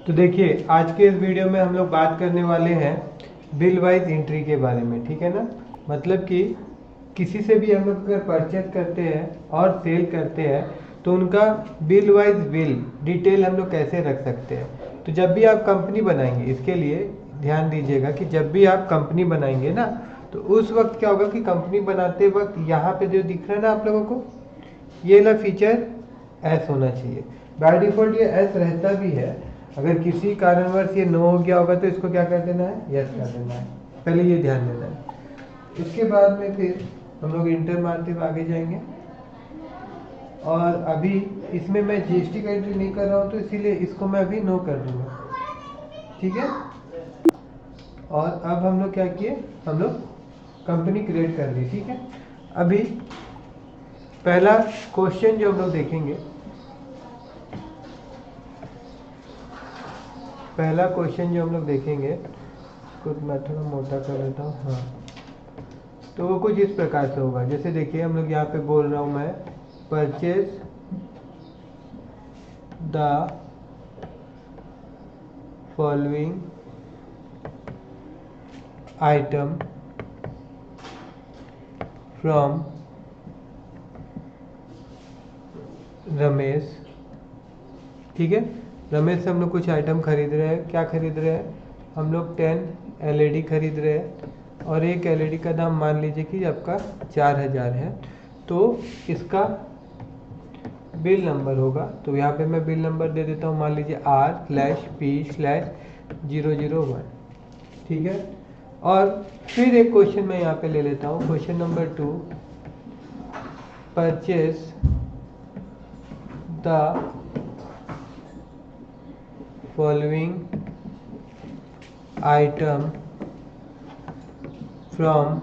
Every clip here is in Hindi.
तो देखिए आज के इस वीडियो में हम लोग बात करने वाले हैं बिल वाइज एंट्री के बारे में, ठीक है ना। मतलब कि किसी से भी हम लोग अगर परचेज करते हैं और सेल करते हैं तो उनका बिल वाइज बिल डिटेल हम लोग कैसे रख सकते हैं। तो जब भी आप कंपनी बनाएंगे, इसके लिए ध्यान दीजिएगा कि जब भी आप कंपनी बनाएंगे ना तो उस वक्त क्या होगा कि कंपनी बनाते वक्त यहाँ पे जो दिख रहा है ना आप लोगों को, ये वाला फीचर एस होना चाहिए। बाय डिफॉल्ट ये एस रहता भी है, अगर किसी कारणवश ये नो हो गया होगा तो इसको क्या कर देना है, यस कर देना है। पहले ये ध्यान देना है। इसके बाद में फिर हम लोग इंटर मारते हुए आगे जाएंगे। और अभी इसमें मैं जीएसटी का एंट्री नहीं कर रहा हूँ तो इसीलिए इसको मैं अभी नो कर दूंगा, ठीक है। और अब हम लोग क्या किए, हम लोग कंपनी क्रिएट कर ली, ठीक है। अभी पहला क्वेश्चन जो हम लोग देखेंगे, पहला क्वेश्चन जो हम लोग देखेंगे कुछ मैं थोड़ा मोटा कर लेता हूँ, हाँ। तो वो कुछ इस प्रकार से होगा, जैसे देखिए हम लोग यहाँ पे बोल रहा हूँ मैं purchase the following item from Ramesh, ठीक है। रमेश से हम लोग कुछ आइटम खरीद रहे हैं। क्या खरीद रहे हैं हम लोग, 10 एलईडी खरीद रहे हैं और एक एलईडी का दाम मान लीजिए कि आपका 4000 है। तो इसका बिल नंबर होगा, तो यहाँ पे मैं बिल नंबर दे देता हूँ, मान लीजिए R/P/001, ठीक है। और फिर एक क्वेश्चन मैं यहाँ पे ले लेता हूँ, question number 2, purchase the following item from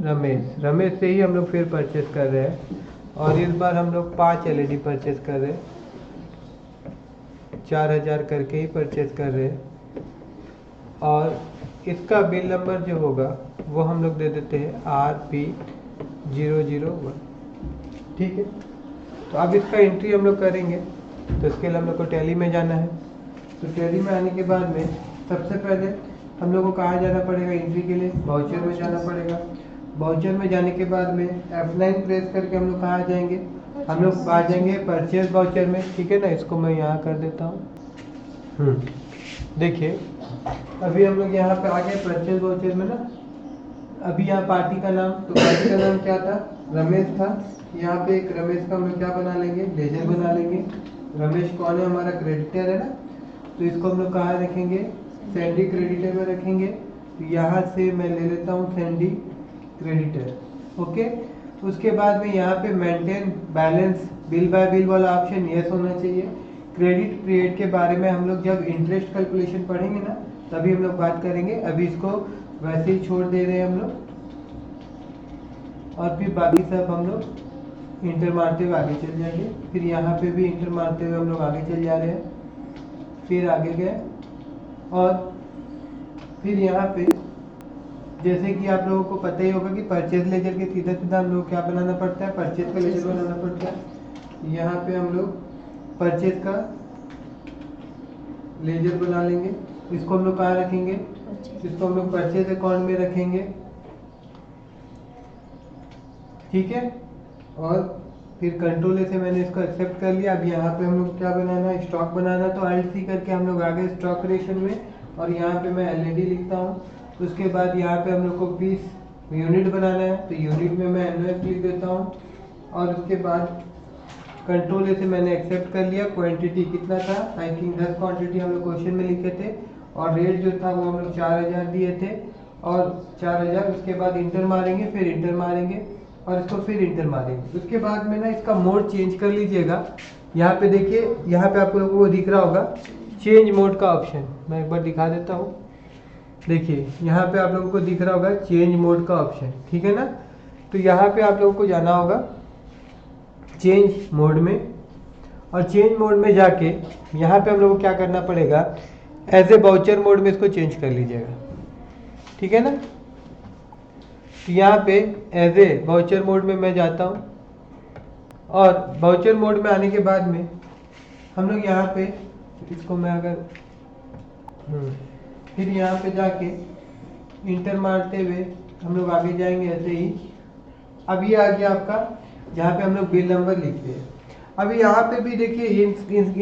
Ramesh. Ramesh से ही हम लोग फिर परचेज कर रहे हैं और इस बार हम लोग 5 एलईडी परचेज कर रहे हैं, 4000 करके ही परचेज कर रहे हैं। और इसका बिल नंबर जो होगा वो हम लोग दे देते हैं RP001, ठीक है। तो अब इसका एंट्री हम लोग करेंगे, तो इसके लिए हम लोग को टैली में जाना है। तो टैली में आने के बाद में सबसे पहले हम लोग को कहाँ जाना पड़ेगा एंट्री के लिए, वाउचर में जाना पड़ेगा। वाउचर में जाने के बाद में F9 प्रेस करके हम लोग कहाँ जाएंगे, हम लोग आ जाएंगे परचेज वाउचर में, ठीक है ना। इसको मैं यहाँ कर देता हूँ। देखिए अभी हम लोग यहाँ पे आ गए परचेज वाउचर में ना। अभी यहाँ पार्टी का नाम, तो पार्टी का नाम क्या था, रमेश था। यहाँ पे एक रमेश का हम लोग क्या बना लेंगे, लेजर बना लेंगे। रमेश कौन है, हमारा क्रेडिटर है ना, तो इसको हम लोग कहाँ रखेंगे, सैंडी क्रेडिटर में रखेंगे। तो यहाँ से मैं ले लेता हूँ सैंडी क्रेडिटर, ओके। उसके बाद में यहाँ पे maintain balance bill bye bill वाला ऑप्शन यस होना चाहिए। क्रेडिट पीरियड के बारे में हम लोग जब इंटरेस्ट कैलकुलेशन पढ़ेंगे ना तभी हम लोग बात करेंगे, अभी इसको वैसे ही छोड़ दे रहे हैं हम लोग। और फिर बाकी सब हम लोग इंटर मारते हुए आगे चल जाएंगे। फिर यहाँ पे भी इंटर मारते हुए हम लोग आगे चल जा रहे हैं, फिर आगे गए। और फिर यहाँ पे जैसे कि आप लोगों को पता ही होगा कि परचेज लेजर के सीधा सीधा हम लोग क्या बनाना पड़ता है, परचेज का लेजर बनाना पड़ता है। यहाँ पे हम लोग परचेज का लेजर बना लेंगे। इसको हम लोग कहाँ रखेंगे, इसको हम लोग परचेज अकाउंट में रखेंगे, ठीक है। और फिर कंट्रोल से मैंने इसको एक्सेप्ट कर लिया। अब यहाँ पे हम लोग क्या बनाना है, स्टॉक बनाना। तो Alt+C करके हम लोग आ गए स्टॉक रेशन में और यहाँ पे मैं एलईडी लिखता हूँ। उसके बाद यहाँ पे हम लोग को पीस यूनिट बनाना है, तो यूनिट में मैं NOF लिख देता हूँ। और उसके बाद कंट्रोल से मैंने एक्सेप्ट कर लिया। क्वांटिटी कितना था, आई थिंक 10 क्वांटिटी हम लोग क्वेश्चन में लिखे थे और रेट जो था वो हम लोग 4000 दिए थे और 4000। उसके बाद इंटर मारेंगे, फिर इंटर मारेंगे और इसको फिर इंटर मारेंगे। उसके बाद में ना इसका मोड चेंज कर लीजिएगा। यहाँ पे देखिए, यहाँ पे आप लोगों को दिख रहा होगा चेंज मोड का ऑप्शन, मैं एक बार दिखा देता हूँ। देखिए यहाँ पे आप लोगों को दिख रहा होगा चेंज मोड का ऑप्शन, ठीक है ना। तो यहाँ पे आप लोगों को जाना होगा चेंज मोड में और चेंज मोड में जाके यहाँ पे हम लोगों को क्या करना पड़ेगा, एज ए वाउचर मोड में इसको चेंज कर लीजिएगा, ठीक है ना। तो यहाँ पे एज ए वाउचर मोड में मैं जाता हूँ और वाउचर मोड में आने के बाद में हम लोग यहाँ पे इसको मैं अगर फिर यहाँ पे जाके इंटर मारते हुए हम लोग आगे जाएंगे ऐसे ही। अब ये आ गया आपका जहाँ पे हम लोग बिल नंबर लिखते हैं। अभी यहाँ पे भी देखिए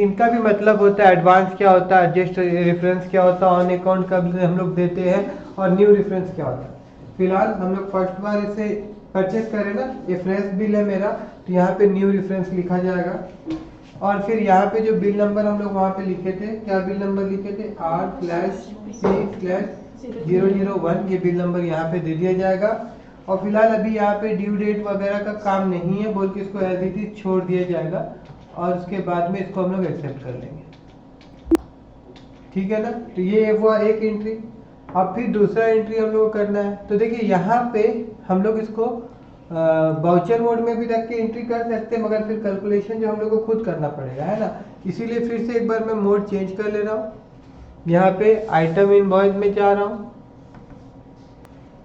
इनका भी मतलब होता है एडवांस क्या होता है, एडजस्ट रेफरेंस क्या होता है, ऑन अकाउंट कब हम लोग देते हैं और न्यू रेफरेंस क्या होता है। फिलहाल हम लोग फर्स्ट बार इसे परचेस करें ना, ये फ्रेश बिल है मेरा, तो यहाँ पे न्यू रेफरेंस लिखा जाएगा। और फिर यहाँ पे जो बिल नंबर हम लोग वहाँ पे लिखे थे, क्या बिल नंबर लिखे थे, R/C/001, ये बिल नंबर यहाँ पे दे दिया जाएगा। और फिलहाल अभी यहाँ पे ड्यू डेट वगैरह का काम नहीं है बोल के इसको एज इट इज छोड़ दिया जाएगा और उसके बाद में इसको हम लोग एक्सेप्ट कर लेंगे, ठीक है ना। तो ये हुआ एक एंट्री। अब फिर दूसरा एंट्री हम लोग को करना है। तो देखिए यहाँ पे हम लोग इसको वाउचर मोड में भी रख के एंट्री कर सकते हैं, मगर फिर कैलकुलेशन जो हम लोग को खुद करना पड़ेगा, है ना। इसीलिए फिर से एक बार मैं मोड चेंज कर ले रहा हूँ। यहाँ पे आइटम इनवॉइस में जा रहा हूँ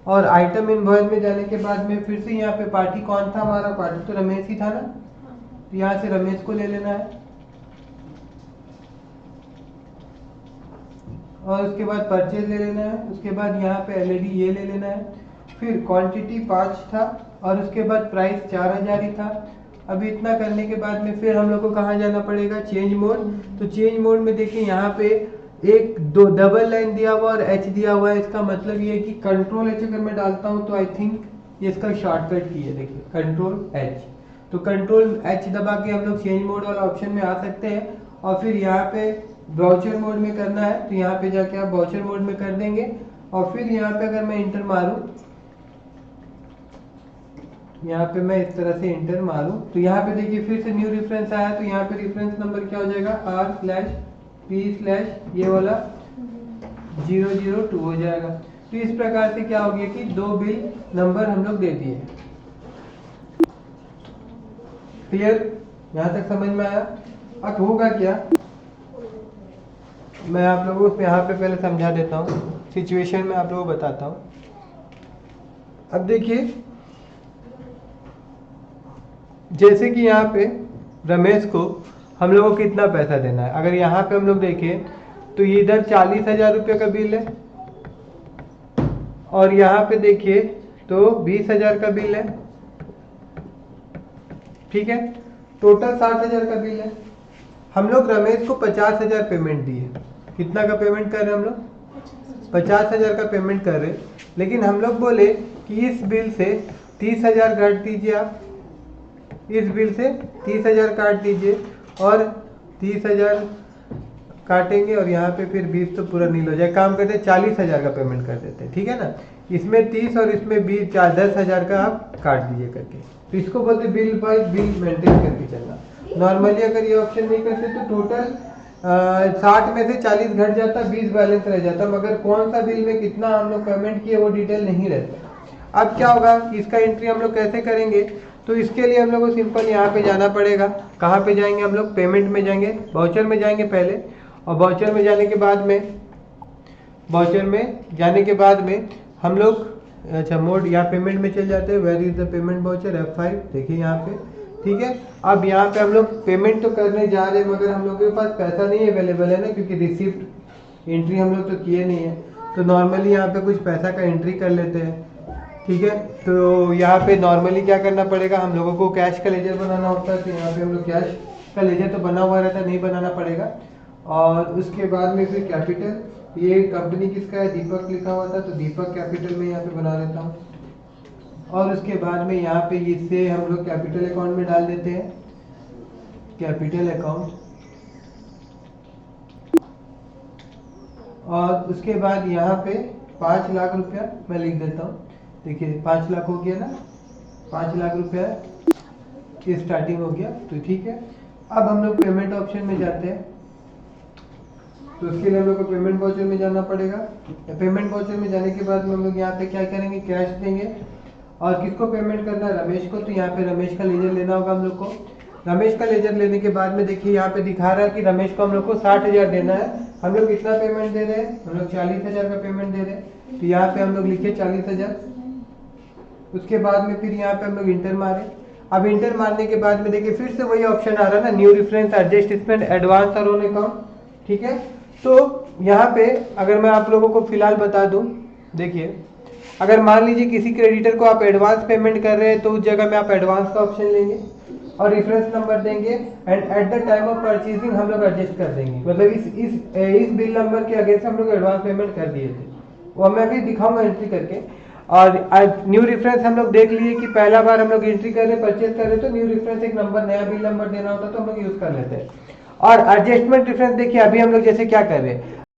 और आइटम इनवॉइस में जाने के बाद में फिर से यहाँ पे पार्टी कौन था, हमारा पार्टी तो रमेश ही था ना, तो यहाँ से रमेश को ले लेना है और उसके बाद परचेज ले लेना है। उसके बाद यहाँ पे एलईडी ये ले लेना है। फिर क्वांटिटी 5 था और उसके बाद प्राइस 4000 ही था। अभी इतना करने के बाद में फिर हम लोग को कहाँ जाना पड़ेगा, चेंज मोड। तो चेंज मोड में देखिए यहाँ पे एक दो डबल लाइन दिया हुआ और एच दिया हुआ है। इसका मतलब ये है कि कंट्रोल एच अगर मैं डालता हूँ तो आई थिंक ये इसका शॉर्टकट की है, देखिए कंट्रोल एच। तो कंट्रोल एच दबा के हम लोग चेंज मोड वाला ऑप्शन में आ सकते हैं। और फिर यहाँ पे वाउचर मोड में करना है तो यहाँ पे जाके आप वाउचर मोड में कर देंगे। और फिर यहाँ पे अगर मैं इंटर मारूं, यहाँ पे मैं इस तरह से इंटर मारूं तो यहाँ पे देखिए फिर से न्यू रेफरेंस आया। तो यहाँ पे रेफरेंस नंबर क्या हो जाएगा, R/P/ ये वाला 002 हो जाएगा। तो इस प्रकार से क्या हो गया कि दो बिल नंबर हम लोग दे दिए। क्लियर, यहाँ तक समझ में आया। अब होगा क्या, मैं आप लोगों को यहाँ पे पहले समझा देता हूँ, सिचुएशन में आप लोगों को बताता हूँ। अब देखिए जैसे कि यहाँ पे रमेश को हम लोगों को कितना पैसा देना है। अगर यहाँ पे हम लोग देखें तो ये इधर 40,000 रुपये का बिल है और यहाँ पे देखिए तो 20,000 का बिल है, ठीक है। टोटल 60,000 का बिल है। हम लोग रमेश को 50,000 पेमेंट दिए। कितना का पेमेंट कर रहे हैं हम लोग, 50,000 का पेमेंट कर रहे हैं। लेकिन हम लोग बोले कि इस बिल से 30,000 काट दीजिए, आप इस बिल से 30,000 काट दीजिए और 30,000 काटेंगे और यहाँ पे फिर 20 तो पूरा नील हो जाए। काम करते 40,000 का पेमेंट कर देते हैं, ठीक है ना। इसमें 30 और इसमें 20 10,000 का आप काट दीजिए करके। तो इसको बोलते बिल बाय बिल मेंटेन करके चलना। नॉर्मली अगर ये ऑप्शन नहीं करते तो टोटल 60 में से 40 घट जाता, 20 बैलेंस रह जाता, मगर कौन सा बिल में कितना हम लोग पेमेंट किए वो डिटेल नहीं रहता। अब क्या होगा कि इसका एंट्री हम लोग कैसे करेंगे, तो इसके लिए हम लोग को सिंपल यहाँ पे जाना पड़ेगा। कहाँ पे जाएंगे हम लोग, पेमेंट में जाएंगे, वाउचर में जाएंगे पहले। और वाउचर में जाने के बाद में हम लोग अच्छा मोड यहाँ पेमेंट में चल जाते हैं। Where is the payment voucher, F5 देखिए यहाँ पे, ठीक है। अब यहाँ पे हम लोग पेमेंट तो करने जा रहे हैं मगर हम लोग के पास पैसा नहीं अवेलेबल है ना, क्योंकि रिसिप्ट एंट्री हम लोग तो किए नहीं है। तो नॉर्मली यहाँ पे कुछ पैसा का एंट्री कर लेते हैं, ठीक है। तो यहाँ पे नॉर्मली क्या करना पड़ेगा, हम लोगों को कैश का लेजर बनाना होता है। तो यहाँ पे हम लोग कैश का लेजर तो बना हुआ रहता है, नहीं बनाना पड़ेगा। और उसके बाद में फिर कैपिटल, ये कंपनी किसका है, दीपक लिखा हुआ था, तो दीपक कैपिटल में यहाँ पे बना देता हूँ। और उसके बाद में यहाँ पे इससे हम लोग कैपिटल अकाउंट में डाल देते हैं, कैपिटल अकाउंट। और उसके बाद यहाँ पे 5 लाख रुपया मैं लिख देता हूँ। देखिए 5 लाख हो गया ना, 5 लाख रुपया की स्टार्टिंग हो गया, तो ठीक है। अब हम लोग पेमेंट ऑप्शन में जाते हैं। तो उसके लिए हम लोग को पेमेंट वाउचर में जाना पड़ेगा। पेमेंट वाउचर में जाने के बाद में हम लोग यहाँ पे क्या करेंगे, कैश देंगे। और किसको पेमेंट करना है, रमेश को। तो यहाँ पे रमेश का लेजर लेना होगा हम लोग को। रमेश का लेजर लेने के बाद में देखिए यहाँ पे दिखा रहा है कि रमेश को हम लोग को 60,000 देना है। हम लोग कितना पेमेंट दे रहे हैं, हम लोग 40,000 का पेमेंट दे रहे हैं। तो यहाँ पे हम लोग लिखे 40,000। उसके बाद में फिर यहाँ पे हम लोग इंटर मारे। अब इंटर मारने के बाद में देखिए फिर से वही ऑप्शन आ रहा है ना, new reference, adjust spend, advance और ऑन अकाउंट। ठीक है। तो यहाँ पे अगर मैं आप लोगों को फिलहाल बता दूं, देखिए अगर मान लीजिए किसी क्रेडिटर को आप एडवांस पेमेंट कर रहे हैं तो उस जगह में आप एडवांस का ऑप्शन लेंगे और रेफरेंस नंबर देंगे and at the time of purchasing हम लोग एडजस्ट कर देंगे। मतलब इस बिल नंबर के अगेंस्ट हम लोग एडवांस पेमेंट कर दिए थे, वो मैं अभी दिखाऊंगा एंट्री करके। और न्यू रेफरेंस हम लोग देख लिए कि पहला बार हम लोग एंट्री कर रहे परचेज कर रहे तो न्यू रेफरेंस एक नंबर नया बिल नंबर देना होता तो हम लोग यूज कर लेते हैं। और एडजस्टमेंट रेफरेंस देखिए अभी हम लोग जैसे क्या कर रहे हैं,